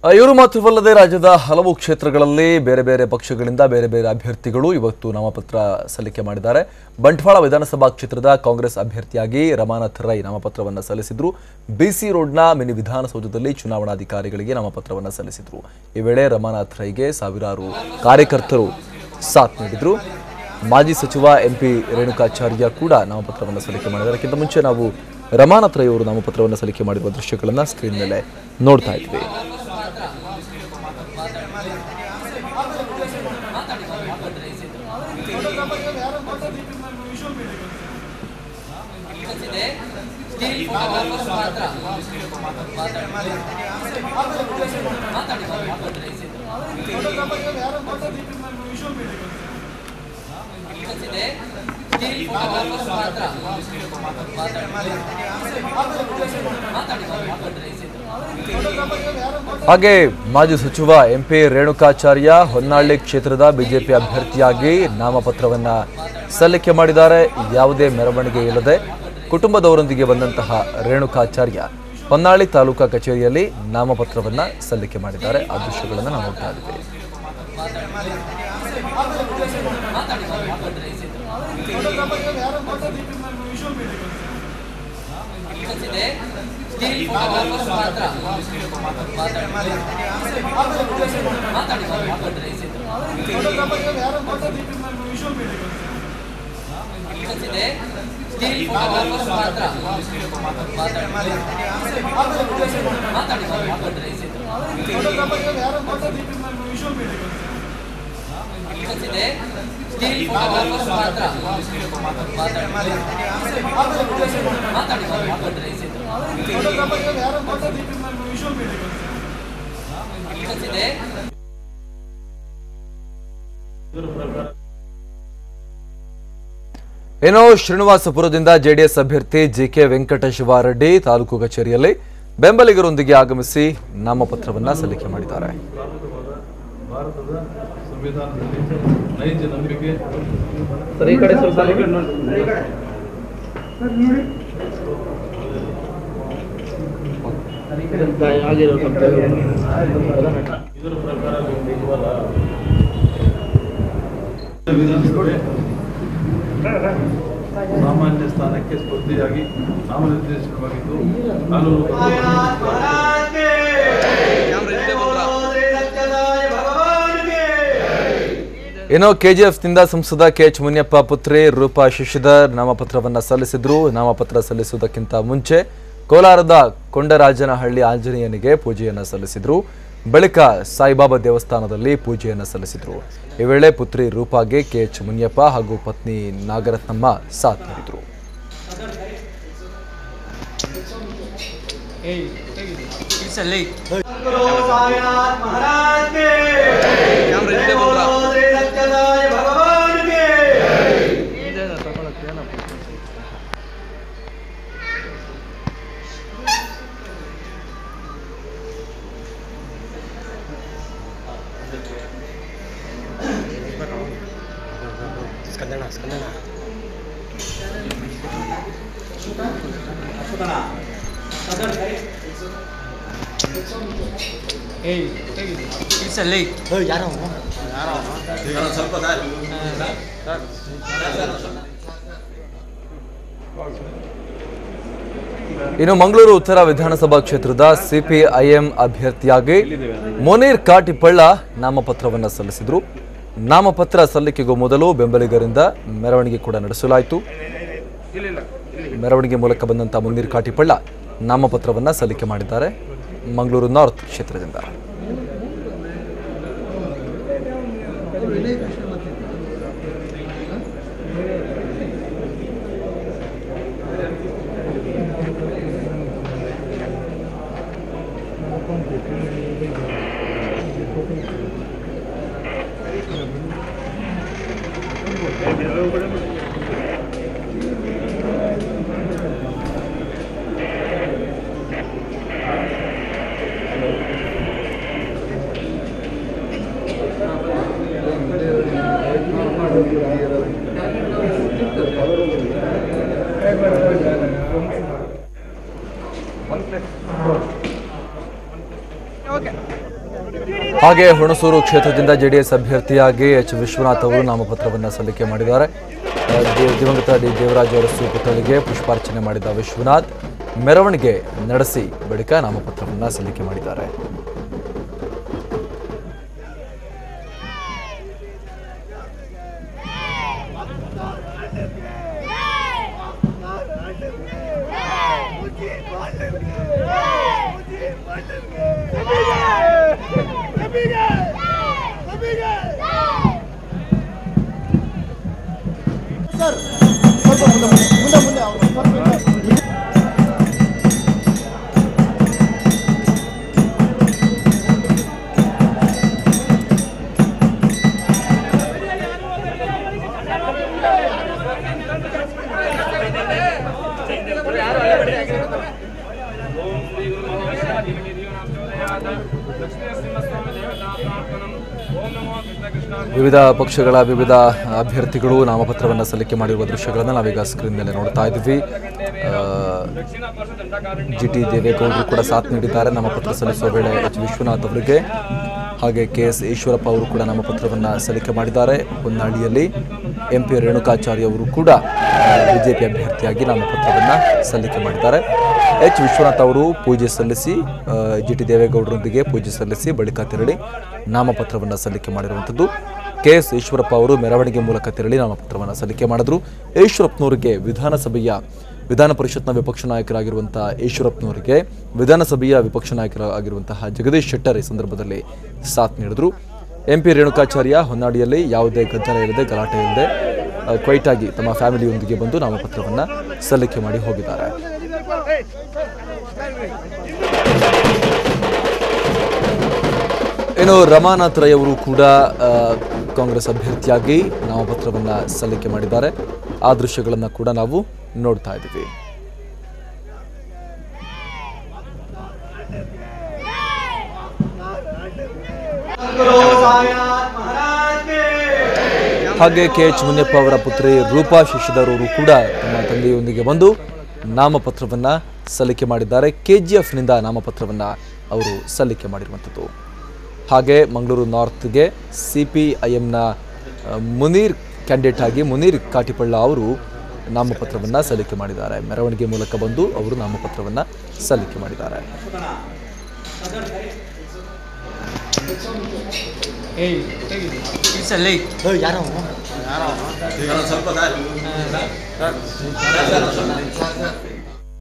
ಇವರು ಮಾತ್ರವಲ್ಲದೆ ರಾಜ್ಯದ ಹಲವು ಕ್ಷೇತ್ರಗಳಲ್ಲಿ ಬೇರೆ ಬೇರೆ ಪಕ್ಷಗಳಿಂದ ಬೇರೆ ಬೇರೆ ಅಭ್ಯರ್ಥಿಗಳು ಇವತ್ತು ನಾಮಪತ್ರ ಸಲ್ಲಿಕೆ ಮಾಡಿದ್ದಾರೆ. ಬಂಟ್ವಾಳ ವಿಧಾನಸಭಾ ಕ್ಷೇತ್ರದ ಕಾಂಗ್ರೆಸ್ ಅಭ್ಯರ್ಥಿಯಾಗಿ ರಮಾನಾಥ್ ರೈ ನಾಮಪತ್ರವನ್ನು ಸಲ್ಲಿಸಿದ್ರು. ಬಿಸಿ ರೋಡ್ನ ಮಿನಿ ವಿಧಾನಸೌಧದಲ್ಲಿ ಚುನಾವಣಾಧಿಕಾರಿಗಳಿಗೆ ನಾಮಪತ್ರವನ್ನು ಸಲ್ಲಿಸಿದ್ರು. ಈ ವೇಳೆ ರಮಾನಾಥ್ ರೈಗೆ ಸಾವಿರಾರು ಕಾರ್ಯಕರ್ತರು ಸಾಥ್ ನೀಡಿದ್ರು. ಮಾಜಿ ಸಚಿವ ಎಂಪಿ ರೇಣುಕಾಚಾರ್ಯ ಕೂಡ ನಾಮಪತ್ರವನ್ನು ಸಲ್ಲಿಕೆ ಮಾಡಿದ್ದಾರೆ. ಅದಕ್ಕಿಂತ ಮುಂಚೆ ನಾವು ರಮಾನಾಥ್ ರೈ ಅವರು ನಾಮಪತ್ರವನ್ನು ಸಲ್ಲಿಕೆ ಮಾಡಿರುವ ದೃಶ್ಯಗಳನ್ನು ಸ್ಕ್ರೀನ್ ಮೇಲೆ ನೋಡ್ತಾ ಇದ್ವಿ. ಹಾಗೆ ಮಾಜಿ ಸಚಿವ ಎಂಪಿ ರೇಣುಕಾಚಾರ್ಯ ಹೊನ್ನಾಳಿ ಕ್ಷೇತ್ರದ ಬಿಜೆಪಿ ಅಭ್ಯರ್ಥಿಯಾಗಿ ನಾಮಪತ್ರವನ್ನ ಸಲ್ಲಿಕೆ ಮಾಡಿದ್ದಾರೆ. ಯಾವುದೇ ಮೆರವಣಿಗೆ ಇಲ್ಲದೆ ಕುಟುಂಬದವರೊಂದಿಗೆ ಬಂದಂತಹ ರೇಣುಕಾಚಾರ್ಯ ಹೊನ್ನಾಳಿ ತಾಲೂಕಾ ಕಚೇರಿಯಲ್ಲಿ ನಾಮಪತ್ರವನ್ನ ಸಲ್ಲಿಕೆ ಮಾಡಿದ್ದಾರೆ. ಆ ದೃಶ್ಯಗಳನ್ನು ನಾವು ನೋಡ್ತಾ ಇದ್ದೀವಿ. ಏನೋ ಶ್ರೀನಿವಾಸಪುರದಿಂದ ಜೆಡಿಎಸ್ ಅಭ್ಯರ್ಥಿ ಜಿಕೆ ವೆಂಕಟೇಶ್ವರ ರೆಡ್ಡಿ ತಾಲೂಕು ಕಚೇರಿಯಲ್ಲಿ ಬೆಂಬಲಿಗರೊಂದಿಗೆ ಆಗಮಿಸಿ ನಾಮಪತ್ರವನ್ನ ಸಲ್ಲಿಕೆ ಮಾಡಿದ್ದಾರೆ. ಭಾರತದ ಸಂವಿಧಾನದಲ್ಲಿ ನೈಜ ನಂಬಿಕೆ ಇದರ ಪ್ರಕಾರ ವಿಧಾನಸಭೆ ಸಾಮಾನ್ಯ ಸ್ಥಾನಕ್ಕೆ ಸ್ಪರ್ಧೆಯಾಗಿ ನಾಮನಿರ್ದೇಶನವಾಗಿದ್ದು ಏನೋ ಕೆಜಿಎಫ್ನಿಂದ ಸಂಸದ ಕೆಎಚ್ ಮುನಿಯಪ್ಪ ಪುತ್ರಿ ರೂಪಾ ಶಶಿಧರ್ ನಾಮಪತ್ರವನ್ನ ಸಲ್ಲಿಸಿದ್ರು. ನಾಮಪತ್ರ ಸಲ್ಲಿಸುವುದಕ್ಕಿಂತ ಮುಂಚೆ ಕೋಲಾರದ ಕೊಂಡರಾಜನಹಳ್ಳಿ ಆಂಜನೇಯನಿಗೆ ಪೂಜೆಯನ್ನು ಸಲ್ಲಿಸಿದ್ರು. ಬಳಿಕ ಸಾಯಿಬಾಬಾ ದೇವಸ್ಥಾನದಲ್ಲಿ ಪೂಜೆಯನ್ನು ಸಲ್ಲಿಸಿದ್ರು. ಈ ವೇಳೆ ಪುತ್ರಿ ರೂಪಾಗೆ ಕೆಎಚ್ ಮುನಿಯಪ್ಪ ಹಾಗೂ ಪತ್ನಿ ನಾಗರತ್ನಮ್ಮ ಸಾಥ್ ನೀಡಿದ್ರು. ಇನ್ನು ಮಂಗಳೂರು ಉತ್ತರ ವಿಧಾನಸಭಾ ಕ್ಷೇತ್ರದ ಸಿಪಿಐಎಂ ಅಭ್ಯರ್ಥಿಯಾಗಿ ಮುನೀರ್ ಕಾಟಿಪಳ್ಳ ನಾಮಪತ್ರವನ್ನು ಸಲ್ಲಿಸಿದ್ರು. ನಾಮಪತ್ರ ಸಲ್ಲಿಕೆಗೂ ಮೊದಲು ಬೆಂಬಲಿಗರಿಂದ ಮೆರವಣಿಗೆ ಕೂಡ ನಡೆಸಲಾಯಿತು. ಮೆರವಣಿಗೆ ಮೂಲಕ ಬಂದಂತಹ ಮುನೀರ್ ಕಾಟಿಪಳ್ಳ ನಾಮಪತ್ರವನ್ನ ಸಲ್ಲಿಕೆ ಮಾಡಿದ್ದಾರೆ ಮಂಗಳೂರು ನಾರ್ತ್ ಕ್ಷೇತ್ರದಿಂದ. Okay. ಹಾಗೆ ಹುಣಸೂರು ಕ್ಷೇತ್ರದಿಂದ ಜೆಡಿಎಸ್ ಅಭ್ಯರ್ಥಿಯಾಗಿ ಎಚ್ ವಿಶ್ವನಾಥ್ ಅವರು ನಾಮಪತ್ರವನ್ನು ಸಲ್ಲಿಕೆ ಮಾಡಿದ್ದಾರೆ. ದಿವಂಗತ ಡಿ ದೇವರಾಜ್ ಅರಸು ಪುತ್ಥಳಿಗೆ ಪುಷ್ಪಾರ್ಚನೆ ಮಾಡಿದ ವಿಶ್ವನಾಥ್ ಮೆರವಣಿಗೆ ನಡೆಸಿ ಬಳಿಕ ನಾಮಪತ್ರವನ್ನು ಸಲ್ಲಿಕೆ ಮಾಡಿದ್ದಾರೆ. ವಿವಿಧ ಪಕ್ಷಗಳ ವಿವಿಧ ಅಭ್ಯರ್ಥಿಗಳು ನಾಮಪತ್ರವನ್ನು ಸಲ್ಲಿಕೆ ಮಾಡಿರುವ ದೃಶ್ಯಗಳನ್ನು ನಾವೀಗ ಸ್ಕ್ರೀನ್ ಮೇಲೆ ನೋಡ್ತಾ ಇದ್ದೀವಿ. ಜಿಟಿ ದೇವೇಗೌಡರು ಕೂಡ ಸಾಥ್ ನೀಡಿದ್ದಾರೆ ನಾಮಪತ್ರ ಸಲ್ಲಿಸುವ ವೇಳೆ ಎಚ್ ವಿಶ್ವನಾಥ್ ಅವರಿಗೆ. ಹಾಗೆ ಕೆಎಸ್ ಈಶ್ವರಪ್ಪ ಅವರು ಕೂಡ ನಾಮಪತ್ರವನ್ನು ಸಲ್ಲಿಕೆ ಮಾಡಿದ್ದಾರೆ. ಹೊನ್ನಾಳಿಯಲ್ಲಿ ಎಂಪಿ ರೇಣುಕಾಚಾರ್ಯ ಅವರು ಕೂಡ ಬಿಜೆಪಿ ಅಭ್ಯರ್ಥಿಯಾಗಿ ನಾಮಪತ್ರವನ್ನು ಸಲ್ಲಿಕೆ ಮಾಡಿದ್ದಾರೆ. ಎಚ್ ವಿಶ್ವನಾಥ್ ಅವರು ಪೂಜೆ ಸಲ್ಲಿಸಿ ಜಿಟಿ ದೇವೇಗೌಡರೊಂದಿಗೆ ಪೂಜೆ ಸಲ್ಲಿಸಿ ಬಳಿಕ ತೆರಳಿ ನಾಮಪತ್ರವನ್ನು ಸಲ್ಲಿಕೆ ಮಾಡಿರುವಂಥದ್ದು. ಕೆಎಸ್ ಈಶ್ವರಪ್ಪ ಅವರು ಮೆರವಣಿಗೆ ಮೂಲಕ ತೆರಳಿ ನಾಮಪತ್ರವನ್ನು ಸಲ್ಲಿಕೆ ಮಾಡಿದ್ರು. ಈಶ್ವರಪ್ಪನವರಿಗೆ ವಿಧಾನ ಪರಿಷತ್ನ ವಿಪಕ್ಷ ನಾಯಕರಾಗಿರುವಂತಹ ಈಶ್ವರಪ್ಪನವರಿಗೆ ವಿಧಾನಸಭೆಯ ವಿಪಕ್ಷ ನಾಯಕರಾಗಿರುವಂತಹ ಜಗದೀಶ್ ಶೆಟ್ಟರ್ ಈ ಸಂದರ್ಭದಲ್ಲಿ ಸಾಥ್ ನೀಡಿದ್ರು. ಎಂಪಿ ರೇಣುಕಾಚಾರ್ಯ ಹೊನ್ನಾಡಿಯಲ್ಲಿ ಯಾವುದೇ ಗದ್ದಲ ಇಲ್ಲದೆ ಗಲಾಟೆ ಇಲ್ಲದೆ ಕ್ವೈಟ್ ಆಗಿ ತಮ್ಮ ಫ್ಯಾಮಿಲಿಯೊಂದಿಗೆ ಬಂದು ನಾಮಪತ್ರವನ್ನು ಸಲ್ಲಿಕೆ ಮಾಡಿ ಹೋಗಿದ್ದಾರೆ. ಇನ್ನು ರಮಾನಾಥ್ ರೈ ಅವರು ಕೂಡ ಕಾಂಗ್ರೆಸ್ ಅಭ್ಯರ್ಥಿಯಾಗಿ ನಾಮಪತ್ರವನ್ನು ಸಲ್ಲಿಕೆ ಮಾಡಿದ್ದಾರೆ. ಆ ದೃಶ್ಯಗಳನ್ನು ಕೂಡ ನಾವು ನೋಡ್ತಾ ಇದ್ದೀವಿ. ಹಾಗೆ ಕೆಎಚ್ ಮುನಿಯಪ್ಪ ಅವರ ಪುತ್ರಿ ರೂಪಾ ಶಶಿಧರ್ ಅವರು ಕೂಡ ತಮ್ಮ ತಂದೆಯೊಂದಿಗೆ ಬಂದು ನಾಮಪತ್ರವನ್ನು ಸಲ್ಲಿಕೆ ಮಾಡಿದ್ದಾರೆ. ಕೆಜಿಎಫ್ನಿಂದ ನಾಮಪತ್ರವನ್ನು ಅವರು ಸಲ್ಲಿಕೆ ಮಾಡಿರುವಂಥದ್ದು. ಹಾಗೆ ಮಂಗಳೂರು ನಾರ್ತ್ಗೆ CPIMನ ಮುನೀರ್ ಕ್ಯಾಂಡಿಡೇಟ್ ಆಗಿ ಮುನೀರ್ ಕಾಟಿಪಳ್ಳ ಅವರು ನಾಮಪತ್ರವನ್ನು ಸಲ್ಲಿಕೆ ಮಾಡಿದ್ದಾರೆ. ಮೆರವಣಿಗೆ ಮೂಲಕ ಬಂದು ಅವರು ನಾಮಪತ್ರವನ್ನು ಸಲ್ಲಿಕೆ ಮಾಡಿದ್ದಾರೆ. ಯಾರೋ